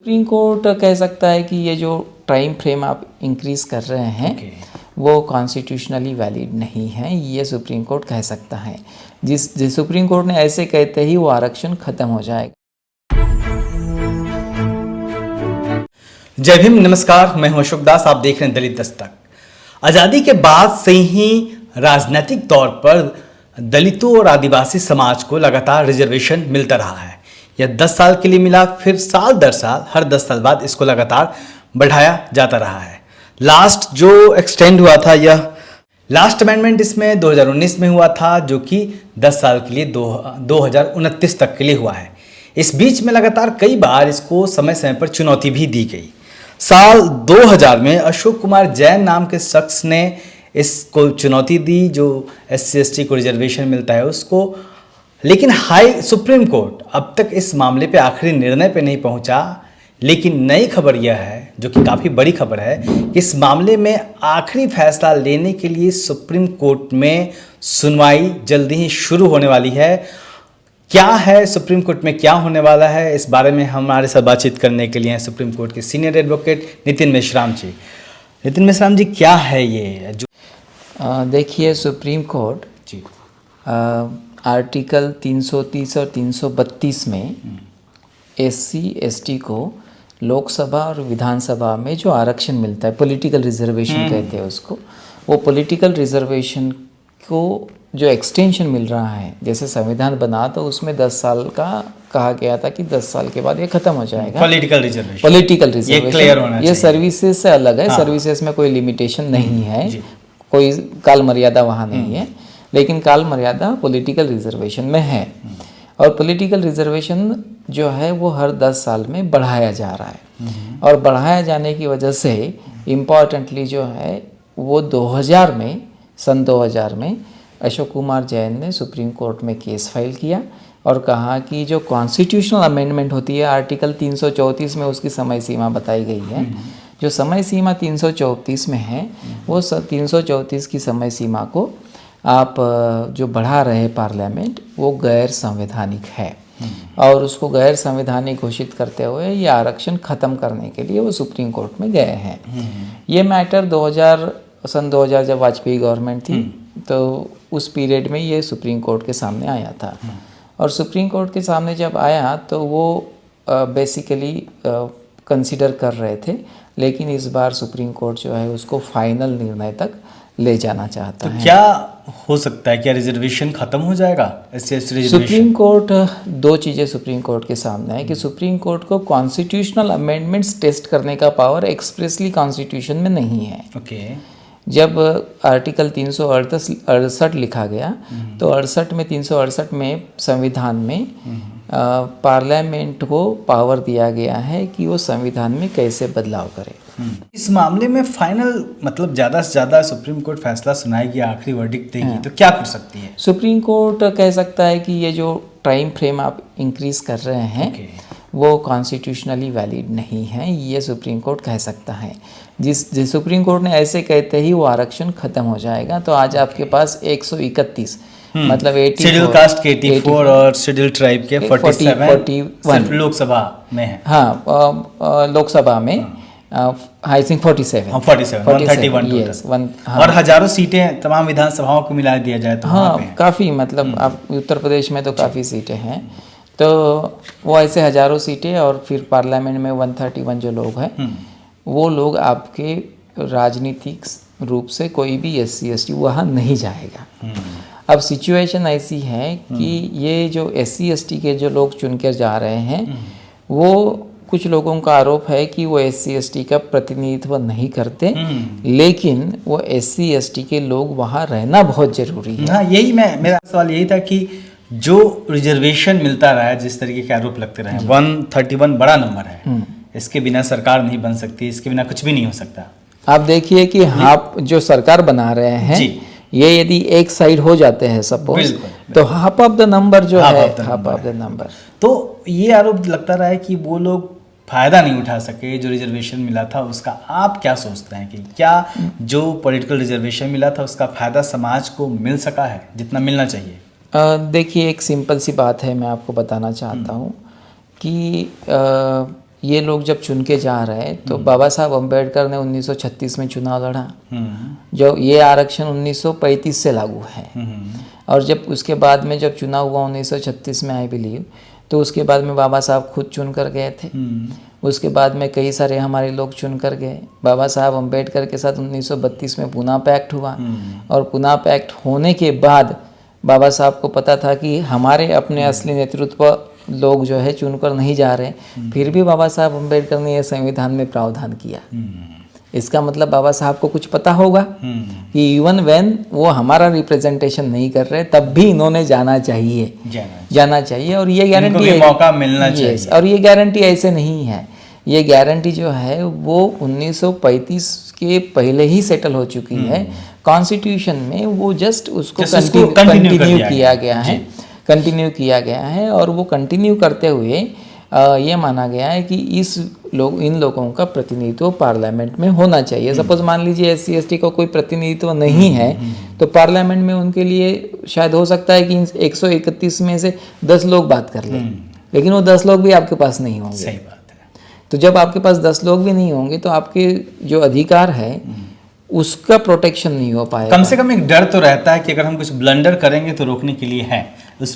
Supreme court कह सकता है कि ये जो टाइम फ्रेम आप इंक्रीज कर रहे हैं वो कॉन्स्टिट्यूशनली वैलिड नहीं है, ये सुप्रीम कोर्ट कह सकता है। जिस सुप्रीम कोर्ट ने ऐसे कहते ही वो आरक्षण खत्म हो जाएगा। जय भीम, नमस्कार, मैं हूं अशोक दास। आप देख रहे हैं दलित दस्तक। आज़ादी के बाद से ही राजनीतिक तौर पर दलितों और आदिवासी समाज को लगातार रिजर्वेशन मिलता रहा है। यह 10 साल के लिए मिला, फिर साल दर साल हर 10 साल बाद इसको लगातार बढ़ाया जाता रहा है। लास्ट जो एक्सटेंड हुआ था, यह लास्ट अमेंडमेंट इसमें 2019 में हुआ था, जो कि 10 साल के लिए 2029 तक के लिए हुआ है। इस बीच में लगातार कई बार इसको समय समय पर चुनौती भी दी गई। साल 2000 में अशोक कुमार जैन नाम के शख्स ने इसको चुनौती दी, जो SC/ST को रिजर्वेशन मिलता है उसको। लेकिन सुप्रीम कोर्ट अब तक इस मामले पे आखिरी निर्णय पे नहीं पहुंचा। लेकिन नई खबर यह है, जो कि काफ़ी बड़ी खबर है, कि इस मामले में आखिरी फैसला लेने के लिए सुप्रीम कोर्ट में सुनवाई जल्दी ही शुरू होने वाली है। क्या है सुप्रीम कोर्ट में, क्या होने वाला है, इस बारे में हमारे साथ बातचीत करने के लिए हैं सुप्रीम कोर्ट के सीनियर एडवोकेट नितिन मेश्राम जी। नितिन मेश्राम जी, क्या है ये जो देखिए, सुप्रीम कोर्ट जी आर्टिकल 330 और 332 में SC/ST को लोकसभा और विधानसभा में जो आरक्षण मिलता है, पॉलिटिकल रिजर्वेशन कहते हैं उसको, वो पॉलिटिकल रिजर्वेशन को जो एक्सटेंशन मिल रहा है, जैसे संविधान बना तो उसमें 10 साल का कहा गया था कि 10 साल के बाद ये खत्म हो जाएगा। पॉलिटिकल रिजर्वेशन ये क्लियर होना चाहिए। ये सर्विसेज से अलग है। हाँ। सर्विसेज में कोई लिमिटेशन नहीं है, कोई काल मर्यादा वहाँ नहीं है, लेकिन काल मर्यादा पॉलिटिकल रिजर्वेशन में है। और पॉलिटिकल रिजर्वेशन जो है वो हर 10 साल में बढ़ाया जा रहा है। और बढ़ाया जाने की वजह से इम्पॉर्टेंटली जो है वो सन 2000 में अशोक कुमार जैन ने सुप्रीम कोर्ट में केस फाइल किया और कहा कि जो कॉन्स्टिट्यूशनल अमेंडमेंट होती है आर्टिकल 334 में उसकी समय सीमा बताई गई है। जो समय सीमा 334 में है, वो 334 की समय सीमा को आप जो बढ़ा रहे पार्लियामेंट, वो गैर संवैधानिक है। और उसको गैर संवैधानिक घोषित करते हुए ये आरक्षण ख़त्म करने के लिए वो सुप्रीम कोर्ट में गए हैं। ये मैटर सन 2000 जब वाजपेयी गवर्नमेंट थी तो उस पीरियड में ये सुप्रीम कोर्ट के सामने आया था। और सुप्रीम कोर्ट के सामने जब आया तो वो बेसिकली कंसिडर कर रहे थे, लेकिन इस बार सुप्रीम कोर्ट जो है उसको फाइनल निर्णय तक ले जाना चाहता है। क्या हो सकता है, क्या रिजर्वेशन खत्म हो जाएगा? सुप्रीम कोर्ट, दो चीज़ें सुप्रीम कोर्ट के सामने है कि सुप्रीम कोर्ट को कॉन्स्टिट्यूशनल अमेंडमेंट्स टेस्ट करने का पावर एक्सप्रेसली कॉन्स्टिट्यूशन में नहीं है। जब आर्टिकल 368 लिखा गया तो 368 में संविधान में पार्लियामेंट को पावर दिया गया है कि वो संविधान में कैसे बदलाव करे। इस मामले में फाइनल मतलब ज़्यादा से ज़्यादा सुप्रीम कोर्ट फैसला सुनाएगी, आखिरी वर्डिक्ट देगी, तो क्या कर सकती है? सुप्रीम कोर्ट कह सकता है कि ये जो टाइम फ्रेम आप इंक्रीज कर रहे हैं वो कॉन्स्टिट्यूशनली वैलिड नहीं है, ये सुप्रीम कोर्ट कह सकता है। जिस सुप्रीम कोर्ट ने ऐसे कहते ही वो आरक्षण खत्म हो जाएगा। तो आज आपके पास 131 मतलब शेड्यूल कास्ट के 84 और शेड्यूल ट्राइब के 47 लोकसभा में है। हाँ, लोकसभा में आई थिंक 47 131 और हजारों सीटें तमाम विधानसभाओं को मिला दिया जाए तो हाँ काफ़ी, मतलब आप उत्तर प्रदेश में तो काफ़ी सीटें हैं। तो वो ऐसे हजारों सीटें, और फिर पार्लियामेंट में 131 जो लोग हैं वो लोग आपके राजनीतिक रूप से कोई भी SC/ST वहाँ नहीं जाएगा। अब सिचुएशन ऐसी है कि ये जो SC/ST के जो लोग चुन कर जा रहे हैं, वो कुछ लोगों का आरोप है कि वो SC/ST का प्रतिनिधित्व नहीं करते, लेकिन वो SC/ST के लोग वहाँ रहना बहुत जरूरी है। हाँ, यही मेरा सवाल यही था कि जो रिजर्वेशन मिलता रहा है, जिस तरीके के आरोप लगते रहे, 131 बड़ा नंबर है, इसके बिना सरकार नहीं बन सकती, इसके बिना कुछ भी नहीं हो सकता। आप देखिए कि आप जो सरकार बना रहे हैं, ये यदि एक साइड हो जाते हैं सपोज, तो हाफ ऑफ द नंबर जो है, हाफ ऑफ द नंबर। तो ये आरोप लगता रहा है कि वो लोग फायदा नहीं उठा सके जो रिजर्वेशन मिला था उसका। आप क्या सोचते हैं कि क्या जो पॉलिटिकल रिजर्वेशन मिला था उसका फायदा समाज को मिल सका है जितना मिलना चाहिए? देखिए, एक सिंपल सी बात है, मैं आपको बताना चाहता हूँ कि ये लोग जब चुन के जा रहे हैं तो बाबा साहब अम्बेडकर ने 1936 में चुनाव लड़ा, जो ये आरक्षण 1935 से लागू है। और जब उसके बाद में जब चुनाव हुआ 1936 में आई बिलीव, तो उसके बाद में बाबा साहब खुद चुन कर गए थे। उसके बाद में कई सारे हमारे लोग चुन कर गए। बाबा साहब अम्बेडकर के साथ 1932 में पुणे पैक्ट हुआ, और पुणे पैक्ट होने के बाद बाबा साहब को पता था कि हमारे अपने असली नेतृत्व लोग जो है चुनकर नहीं जा रहे, फिर भी बाबा साहब अम्बेडकर ने यह संविधान में प्रावधान किया। इसका मतलब बाबा साहब को कुछ पता होगा कि इवन व्हेन वो हमारा रिप्रेजेंटेशन नहीं कर रहे, तब भी इन्होंने जाना चाहिए। और ये गारंटी मौका मिलना चाहिए। और ये गारंटी ऐसे नहीं है, ये गारंटी जो है वो 1935 के पहले ही सेटल हो चुकी है कॉन्स्टिट्यूशन में। वो जस्ट उसको कंटिन्यू किया गया है और वो कंटिन्यू करते हुए ये माना गया है कि इन लोगों का प्रतिनिधित्व पार्लियामेंट में होना चाहिए। सपोज मान लीजिए SC/ST का कोई प्रतिनिधित्व नहीं है, तो पार्लियामेंट में उनके लिए शायद हो सकता है कि 131 में से 10 लोग बात कर लें, लेकिन वो 10 लोग भी आपके पास नहीं होंगे। सही बात है। तो जब आपके पास 10 लोग भी नहीं होंगे तो आपके जो अधिकार है उसका प्रोटेक्शन नहीं हो पाएगा। कम से कम एक डर तो रहता है कि अगर हम कुछ ब्लंडर करेंगे तो रोकने के लिए है,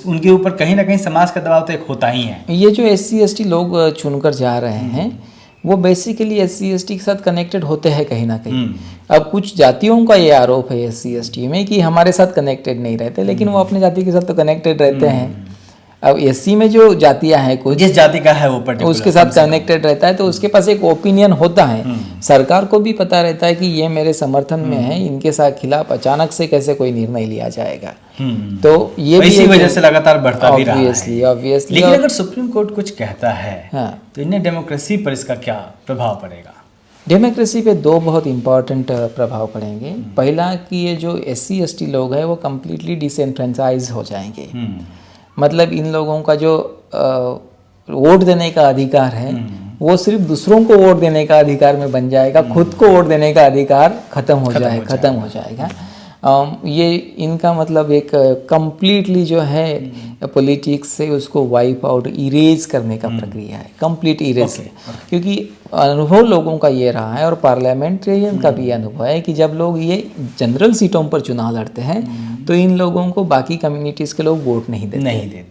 उनके ऊपर कहीं ना कहीं समाज का दबाव तो एक होता ही है। ये जो SC/ST लोग चुनकर जा रहे हैं वो बेसिकली SC/ST के साथ कनेक्टेड होते हैं कहीं ना कहीं। अब कुछ जातियों का ये आरोप है SC/ST में कि हमारे साथ कनेक्टेड नहीं रहते, लेकिन वो अपने जाति के साथ तो कनेक्टेड रहते हैं। अब SC में जो जातियां हैं, कुछ जिस जाति का है वो उसके साथ कनेक्टेड रहता है, तो उसके पास एक ओपिनियन होता है। सरकार को भी पता रहता है कि ये मेरे समर्थन में है, इनके साथ खिलाफ अचानक से कैसे कोई निर्णय लिया जाएगा। तो ये भी इसी वजह से लगातार बढ़ता भी रहा है। ऑब्वियसली। लेकिन अगर सुप्रीम कोर्ट कुछ कहता है हाँ, तो इन्हें डेमोक्रेसी पर इसका क्या प्रभाव पड़ेगा? डेमोक्रेसी पे 2 बहुत इंपॉर्टेंट प्रभाव पड़ेंगे। पहला कि ये जो SC/ST लोग हैं वो कम्प्लीटली डिसएनफ्रेंचाइज हो जाएंगे। मतलब इन लोगों का जो वोट देने का अधिकार है वो सिर्फ दूसरों को वोट देने का अधिकार में बन जाएगा, खुद को वोट देने का अधिकार खत्म हो जाएगा। ये इनका मतलब एक कंप्लीटली जो है पॉलिटिक्स से उसको वाइप आउट, इरेज करने का प्रक्रिया है, कंप्लीट इरेज है। क्योंकि अनुभव लोगों का ये रहा है और पार्लियामेंटेरियन का भी अनुभव है कि जब लोग ये जनरल सीटों पर चुनाव लड़ते हैं तो इन लोगों को बाकी कम्युनिटीज़ के लोग वोट नहीं देते।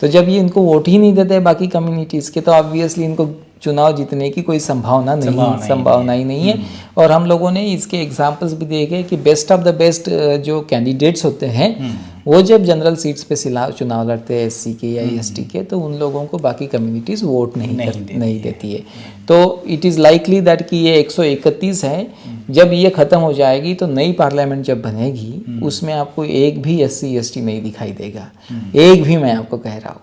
तो जब ये इनको वोट ही नहीं देते बाकी कम्युनिटीज़ के, तो ऑब्वियसली इनको चुनाव जीतने की कोई संभावना ही नहीं है। और हम लोगों ने इसके एग्जांपल्स भी देखे कि बेस्ट ऑफ द बेस्ट जो कैंडिडेट्स होते हैं वो जब जनरल सीट्स पे चुनाव लड़ते हैं SC के या ST के, तो उन लोगों को बाकी कम्युनिटीज़ वोट नहीं देती है। तो इट इज़ लाइकली दैट कि ये 131 है, जब ये ख़त्म हो जाएगी तो नई पार्लियामेंट जब बनेगी उसमें आपको एक भी SC/ST नहीं दिखाई देगा, एक भी, मैं आपको कह रहा हूँ।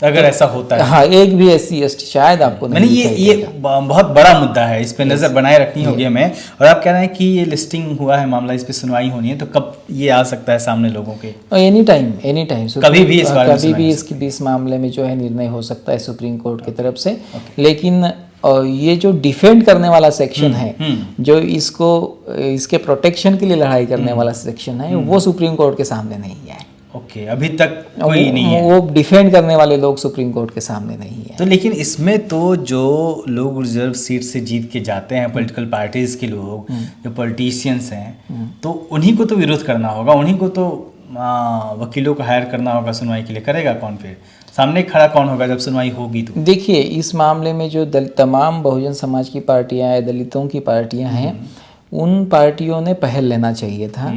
अगर ऐसा होता है, हाँ, एक भी SC/ST शायद आपको नहीं। ये बहुत बड़ा मुद्दा है, इस पे नजर बनाए रखनी होगी हमें। और आप कह रहे हैं कि ये लिस्टिंग हुआ है मामला, इस पे सुनवाई होनी है, तो कब ये आ सकता है सामने लोगों के? एनी टाइम कभी भी इस मामले में जो है निर्णय हो सकता है सुप्रीम कोर्ट की तरफ से। लेकिन ये जो डिफेंड करने वाला सेक्शन है, जो इसके प्रोटेक्शन के लिए लड़ाई करने वाला सेक्शन है, वो सुप्रीम कोर्ट के सामने नहीं है। ओके, अभी तक कोई नहीं है। वो डिफेंड करने वाले लोग सुप्रीम कोर्ट के सामने नहीं है। तो लेकिन इसमें तो जो लोग रिजर्व सीट से जीत के जाते हैं, पॉलिटिकल पार्टीज के लोग, जो पॉलिटिशियंस हैं, तो उन्हीं को तो विरोध करना होगा, उन्हीं को तो वकीलों को हायर करना होगा सुनवाई के लिए। करेगा कौन फिर? सामने खड़ा कौन होगा जब सुनवाई होगी? तो देखिए, इस मामले में जो तमाम बहुजन समाज की पार्टियां हैं, दलितों की पार्टियां हैं, उन पार्टियों ने पहल लेना चाहिए था।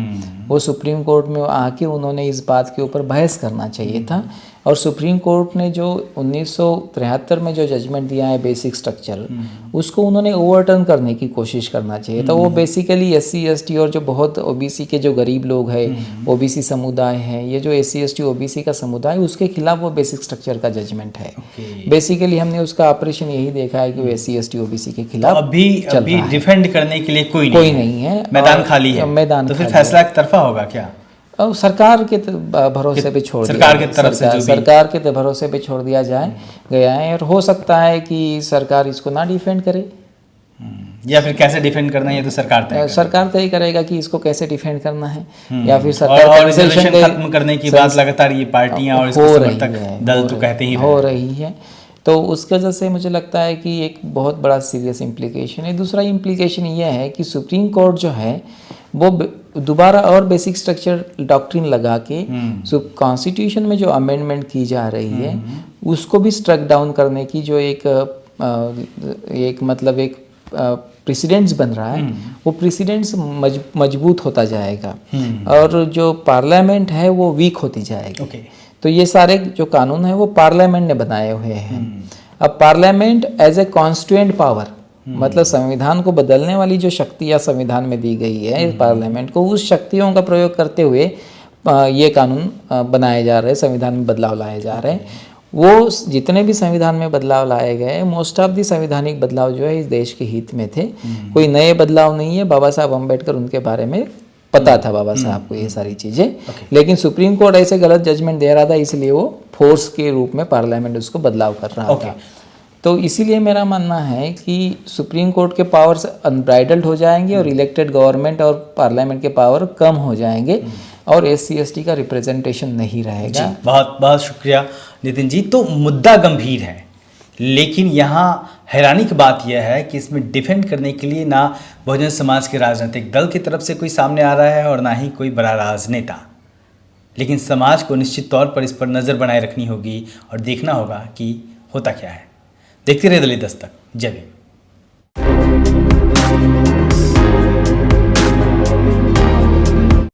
वो सुप्रीम कोर्ट में आके उन्होंने इस बात के ऊपर बहस करना चाहिए था। और सुप्रीम कोर्ट ने जो 1973 में जो जजमेंट दिया है बेसिक स्ट्रक्चर, उसको उन्होंने ओवरटर्न करने की कोशिश करना चाहिए था। वो बेसिकली SC/ST और जो बहुत OBC के जो गरीब लोग हैं, OBC समुदाय है, ये जो SC/ST OBC का समुदाय, उसके खिलाफ वो बेसिक स्ट्रक्चर का जजमेंट है। बेसिकली हमने उसका ऑपरेशन यही देखा है कि वो SC/ST OBC के खिलाफ अभी डिफेंड करने के लिए कोई नहीं है, मैदान खाली है। तो फिर फैसला एक तरफा होगा क्या? और सरकार के भरोसे पे छोड़ दिया, सरकार के भरोसे पे छोड़ दिया गया है। और हो सकता है कि सरकार इसको ना डिफेंड करे, या फिर कैसे डिफेंड करना है ये तो सरकार तय करेगा कि इसको कैसे डिफेंड करना है। या फिर सरकार खत्म करने की बात लगातार ये पार्टियां और इसके समर्थक दल तो कहते ही हो रही है। तो उसकी वजह से मुझे लगता है कि एक बहुत बड़ा सीरियस इम्प्लीकेशन है। दूसरा इम्प्लीकेशन ये है कि सुप्रीम कोर्ट जो है वो दोबारा और बेसिक स्ट्रक्चर डॉक्ट्रिन लगा के कॉन्स्टिट्यूशन में जो अमेंडमेंट की जा रही है उसको भी स्ट्रक डाउन करने की जो एक मतलब एक प्रेसिडेंट्स बन रहा है, वो प्रेसिडेंट्स मजबूत होता जाएगा और जो पार्लियामेंट है वो वीक होती जाएगी। तो ये सारे जो कानून है वो पार्लियामेंट ने बनाए हुए हैं। अब parliament as a constituent power, मतलब संविधान को बदलने वाली जो शक्तियाँ संविधान में दी गई है पार्लियामेंट को, उस शक्तियों का प्रयोग करते हुए ये कानून बनाए जा रहे हैं, संविधान में बदलाव लाए जा रहे हैं। वो जितने भी संविधान में बदलाव लाए गए, मोस्ट ऑफ दी संवैधानिक बदलाव जो है इस देश के हित में थे, कोई नए बदलाव नहीं है। बाबा साहब अम्बेडकर, उनके बारे में पता था बाबा साहब को ये सारी चीज़ें, लेकिन सुप्रीम कोर्ट ऐसे गलत जजमेंट दे रहा था, इसलिए वो फोर्स के रूप में पार्लियामेंट उसको बदलाव कर रहा था। तो इसीलिए मेरा मानना है कि सुप्रीम कोर्ट के पावर्स अनब्राइडल्ड हो जाएंगे और इलेक्टेड गवर्नमेंट और पार्लियामेंट के पावर कम हो जाएंगे और SC/ST का रिप्रेजेंटेशन नहीं रहेगा। बहुत बहुत शुक्रिया नितिन जी। तो मुद्दा गंभीर है, लेकिन यहाँ हैरानी की बात यह है कि इसमें डिफेंड करने के लिए ना बहुजन समाज के राजनीतिक दल की तरफ से कोई सामने आ रहा है और ना ही कोई बड़ा राजनेता। लेकिन समाज को निश्चित तौर पर इस पर नज़र बनाए रखनी होगी और देखना होगा कि होता क्या है। देखते रहे दलित दस्तक। जय भीम।